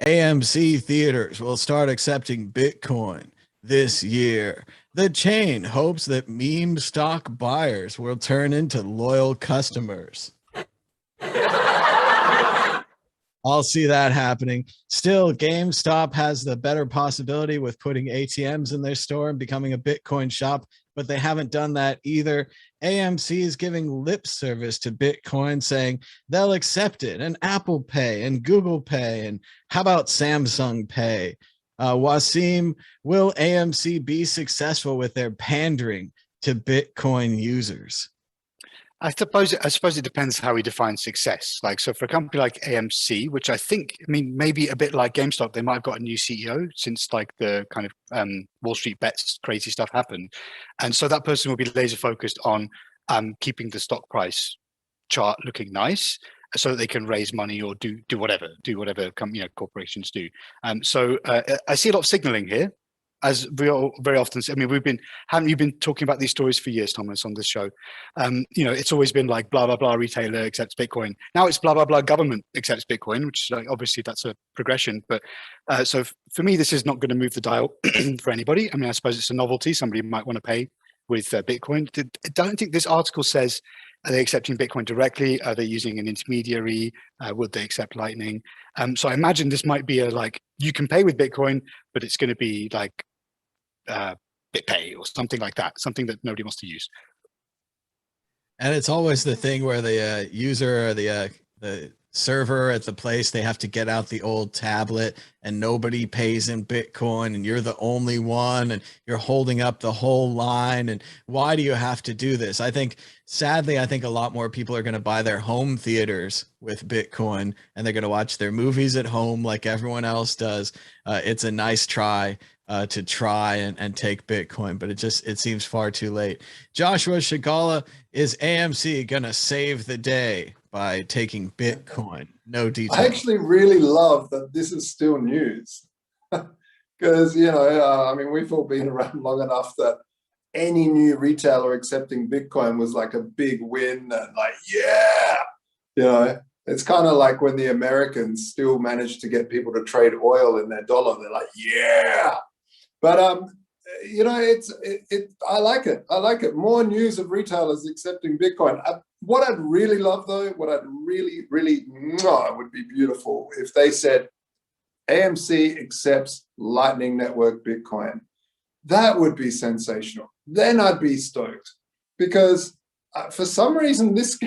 AMC theaters will start accepting Bitcoin this year. The chain hopes that meme stock buyers will turn into loyal customers. I'll see that happening. Still, GameStop has the better possibility with putting ATMs in their store and becoming a Bitcoin shop, but they haven't done that either. AMC is giving lip service to Bitcoin, saying they'll accept it, and Apple Pay and Google Pay, and how about Samsung Pay? Wasim, will AMC be successful with their pandering to Bitcoin users? I suppose it depends how we define success. Like, so for a company like AMC, which I think, I mean, maybe a bit like GameStop, they might have got a new CEO since like the kind of Wall Street bets crazy stuff happened, and so that person will be laser focused on keeping the stock price chart looking nice, so that they can raise money or do whatever corporations do. So I see a lot of signaling here, as we very often say. I mean, haven't you been talking about these stories for years, Thomas, on this show? It's always been like blah blah blah retailer accepts Bitcoin. Now it's blah blah blah government accepts Bitcoin, which like, obviously that's a progression. But so for me, this is not going to move the dial for anybody. I mean, I suppose it's a novelty. Somebody might want to pay with Bitcoin. I don't think this article says, are they accepting Bitcoin directly? Are they using an intermediary? Would they accept Lightning? So I imagine this might be like, you can pay with Bitcoin, but it's going to be like BitPay or something like that, something that nobody wants to use. And it's always the thing where the user or the server at the place, they have to get out the old tablet and nobody pays in Bitcoin and you're the only one and you're holding up the whole line. And why do you have to do this? Sadly, I think a lot more people are going to buy their home theaters with Bitcoin and they're going to watch their movies at home like everyone else does. It's a nice try to try and take Bitcoin, but it seems far too late. Joshua Shigala, is AMC going to save the day by taking Bitcoin? No details. I actually really love that this is still news because, I mean, we've all been around long enough that any new retailer accepting Bitcoin was like a big win and like, yeah, it's kind of like when the Americans still managed to get people to trade oil in their dollar. They're like, yeah. But, I like it. I like it. More news of retailers accepting Bitcoin. What I'd really love, though, would be beautiful if they said AMC accepts Lightning Network Bitcoin. That would be sensational. Then I'd be stoked because for some reason, this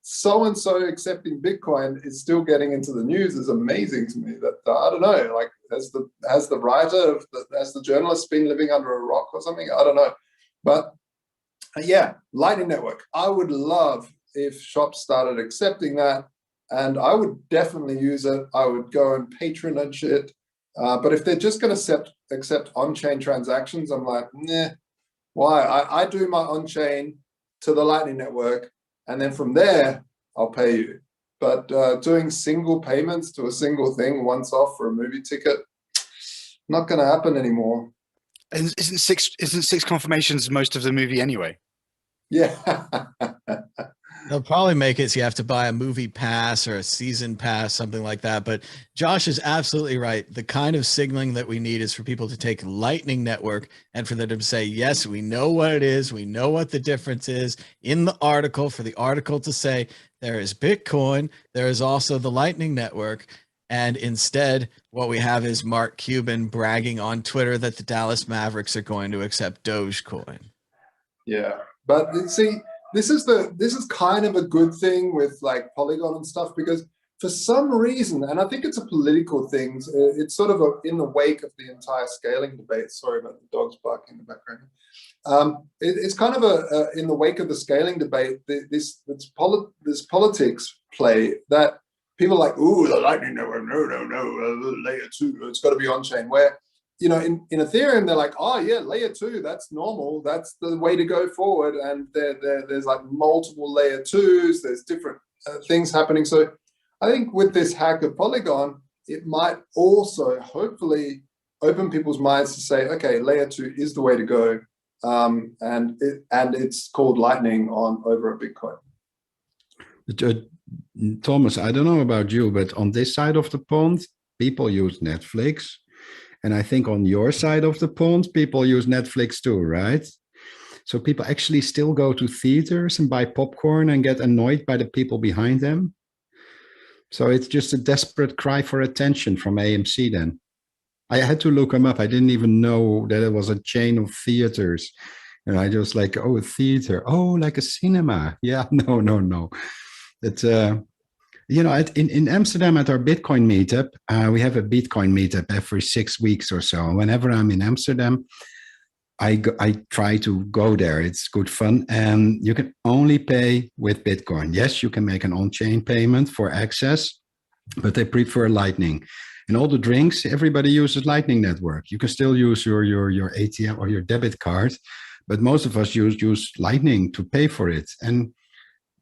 so-and-so accepting Bitcoin is still getting into the news is amazing to me. That I don't know, like has the writer, has the journalist been living under a rock or something? I don't know. But yeah, Lightning Network. I would love if shops started accepting that, and I would definitely use it. I would go and patronage it. But if they're just going to accept on-chain transactions, I'm like, nah, why? I do my on-chain to the Lightning Network, and then from there, I'll pay you. But doing single payments to a single thing once off for a movie ticket, not going to happen anymore. And isn't six confirmations most of the movie anyway? Yeah. They'll probably make it so you have to buy a movie pass or a season pass, something like that. But Josh is absolutely right. The kind of signaling that we need is for people to take Lightning Network and for them to say, yes, we know what it is. We know what the difference is in the article, for the article to say there is Bitcoin. There is also the Lightning Network. And instead, what we have is Mark Cuban bragging on Twitter that the Dallas Mavericks are going to accept Dogecoin. Yeah. But see, this is kind of a good thing with like Polygon and stuff, because for some reason, and I think it's a political thing, it's sort of in the wake of the entire scaling debate. Sorry about the dogs barking in the background. It's kind of in the wake of the scaling debate, this politics play that people are like, ooh, the Lightning Network, no, layer 2, it's got to be on-chain. Where, in Ethereum, they're like, oh yeah, layer 2, that's normal, that's the way to go forward. And there's like multiple layer 2s, there's different things happening. So I think with this hack of Polygon, it might also hopefully open people's minds to say, okay, layer 2 is the way to go. And it's called Lightning over a Bitcoin. Thomas, I don't know about you, but on this side of the pond, people use Netflix. And I think on your side of the pond, people use Netflix too, right? So people actually still go to theaters and buy popcorn and get annoyed by the people behind them. So it's just a desperate cry for attention from AMC then. I had to look them up. I didn't even know that it was a chain of theaters. And I just like, oh, a theater. Oh, like a cinema. Yeah, no. It's, in Amsterdam at our Bitcoin meetup, we have a Bitcoin meetup every 6 weeks or so. Whenever I'm in Amsterdam, I try to go there. It's good fun. And you can only pay with Bitcoin. Yes, you can make an on-chain payment for access, but they prefer Lightning. And all the drinks, everybody uses Lightning Network. You can still use your ATM or your debit card, but most of us use Lightning to pay for it. And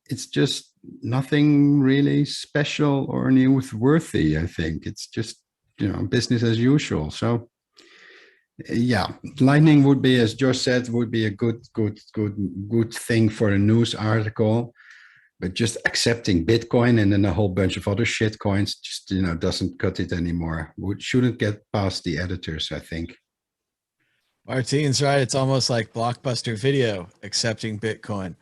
it's just nothing really special or newsworthy, I think. It's just, business as usual. So yeah, Lightning would be, as Josh said, would be a good thing for a news article. But just accepting Bitcoin and then a whole bunch of other shit coins just, doesn't cut it anymore. Shouldn't get past the editors, I think. Martine's right. It's almost like Blockbuster Video accepting Bitcoin.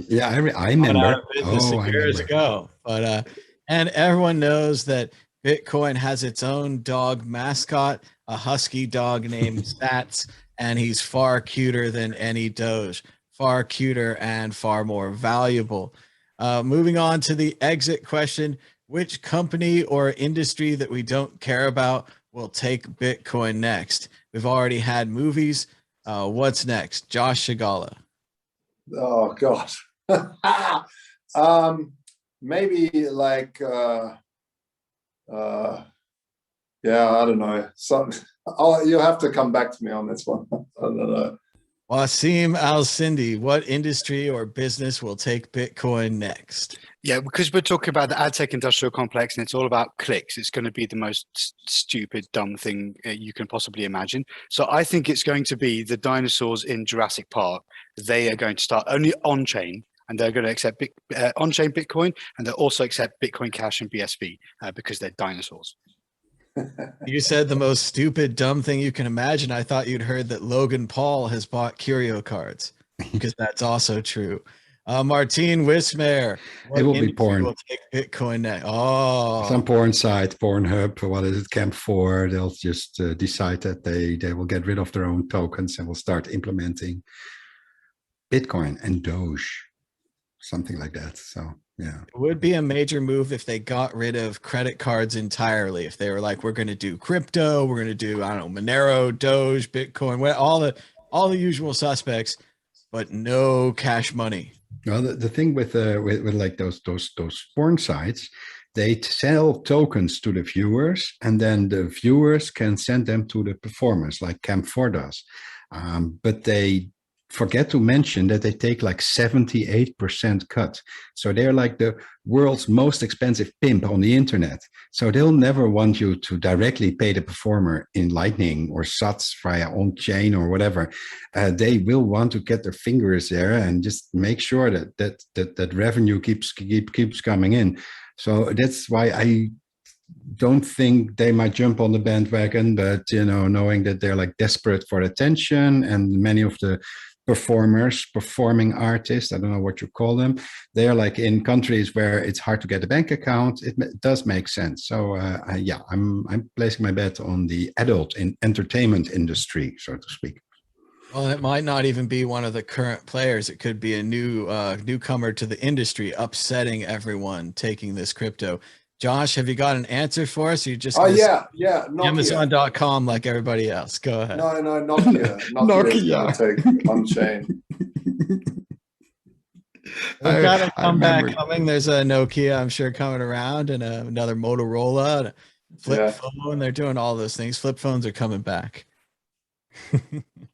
Yeah, I remember. Out of business years ago. But and everyone knows that Bitcoin has its own dog mascot, a husky dog named Sats, and he's far cuter than any Doge. Far cuter and far more valuable. Moving on to the exit question, which company or industry that we don't care about will take Bitcoin next? We've already had movies. What's next? Josh Shigala. Oh, God. Maybe like, yeah, I don't know. You'll have to come back to me on this one. I don't know. Wasim Al-Sindi, what industry or business will take Bitcoin next? Yeah, because we're talking about the ad tech industrial complex and it's all about clicks. It's going to be the most stupid, dumb thing you can possibly imagine. So I think it's going to be the dinosaurs in Jurassic Park. They are going to start only on-chain, and they're going to accept on-chain Bitcoin, and they'll also accept Bitcoin Cash and BSV because they're dinosaurs. You said the most stupid, dumb thing you can imagine. I thought you'd heard that Logan Paul has bought curio cards, because that's also true. Martine Wismare. It will be porn. Will take Bitcoin next? Oh, some porn site, Pornhub, what is it, Camp 4? They'll just decide that they will get rid of their own tokens and will start implementing Bitcoin and Doge, something like that. So yeah, it would be a major move if they got rid of credit cards entirely. If they were like, we're going to do crypto, we're going to do, I don't know, Monero, Doge, Bitcoin, all the usual suspects, but no cash money. Well, the thing with like those porn sites, they sell tokens to the viewers, and then the viewers can send them to the performers, like Camp 4 does. But they forget to mention that they take like 78% cut. So they're like the world's most expensive pimp on the internet. So they'll never want you to directly pay the performer in Lightning or Sats via on-chain or whatever. They will want to get their fingers there and just make sure that revenue keeps coming in. So that's why I don't think they might jump on the bandwagon, but knowing that they're like desperate for attention, and many of the performing artists, I don't know what you call them, they are like in countries where it's hard to get a bank account. It does make sense. So yeah, I'm placing my bet on the adult entertainment industry, so to speak. Well, it might not even be one of the current players. It could be a newcomer to the industry, upsetting everyone taking this crypto. Josh, have you got an answer for us? Or you just yeah, Amazon.com like everybody else. Go ahead. No, Nokia. Take on-chain. We've got a comeback coming. There's a Nokia, I'm sure, coming around, and another Motorola, and a flip phone. They're doing all those things. Flip phones are coming back.